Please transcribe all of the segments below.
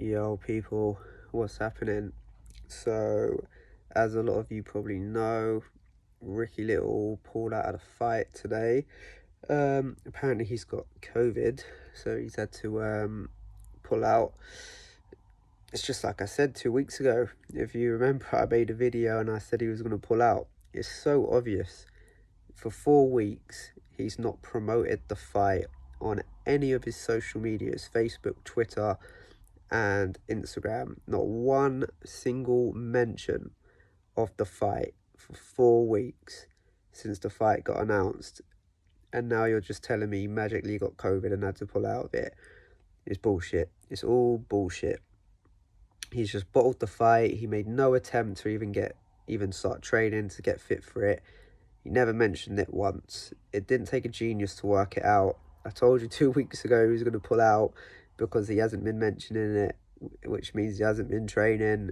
Yo, people, what's happening? So, as a lot of you probably know, Ricky Little pulled out of the fight today. Apparently he's got COVID, so he's had to pull out. It's just like I said 2 weeks ago. If you remember, I made a video and I said he was going to pull out. It's so obvious. For 4 weeks, he's not promoted the fight on any of his social medias, Facebook, Twitter, and Instagram. Not one single mention of the fight for 4 weeks since the fight got announced. And now you're just telling me he magically got COVID and had to pull out of it. It's bullshit. It's all bullshit. He's just bottled the fight. He made no attempt to even start training to get fit for it. He never mentioned it once. It didn't take a genius to work it out. I told you 2 weeks ago he was going to pull out because he hasn't been mentioning it, which means he hasn't been training.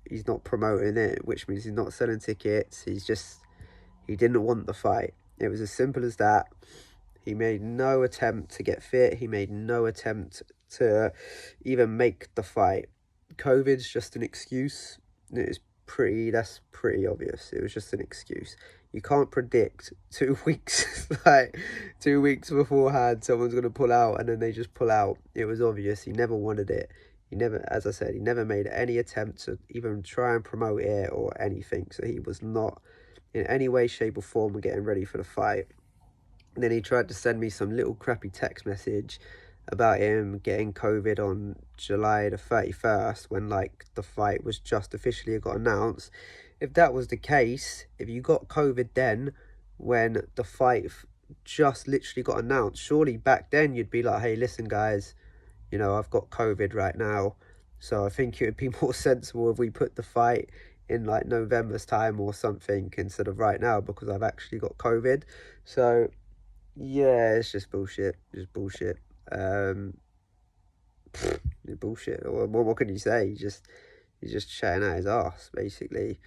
He's not promoting it, which means he's not selling tickets. He didn't want the fight. It was as simple as that. He made no attempt to get fit. He made no attempt to even make the fight. COVID's just an excuse. That's pretty obvious. It was just an excuse. You can't predict 2 weeks, like 2 weeks beforehand, someone's going to pull out and then they just pull out. It was obvious. He never wanted it. As I said, he never made any attempt to even try and promote it or anything. So he was not in any way, shape or form getting ready for the fight. And then he tried to send me some little crappy text message about him getting COVID on July the 31st when like the fight was just officially got announced. If that was the case, if you got COVID then when the fight just literally got announced, surely back then you'd be like, hey, listen guys, I've got COVID right now. So I think it would be more sensible if we put the fight in like November's time or something instead of right now because I've actually got COVID. So yeah, it's just bullshit. Just bullshit. Bullshit. What can you say? He's just chatting out his ass, basically.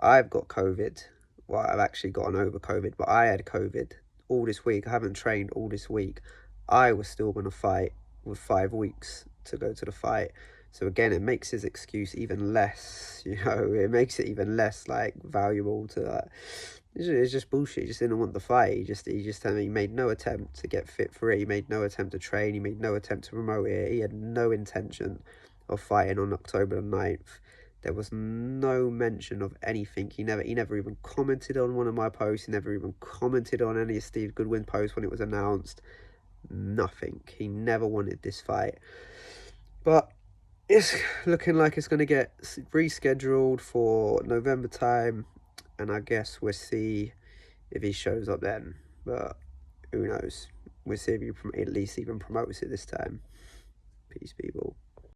I've got COVID. Well, I've actually gotten over COVID, but I had COVID all this week. I haven't trained all this week. I was still going to fight with 5 weeks to go to the fight. So again, it makes his excuse even less, it makes it even less like valuable to it's just bullshit. He just didn't want the fight. He made no attempt to get fit for it. He made no attempt to train. He made no attempt to promote it. He had no intention of fighting on October the 9th. There was no mention of anything. He never even commented on one of my posts. He never even commented on any of Steve Goodwin's posts when it was announced. Nothing. He never wanted this fight. But it's looking like it's going to get rescheduled for November time. And I guess we'll see if he shows up then. But who knows? We'll see if he at least even promotes it this time. Peace, people.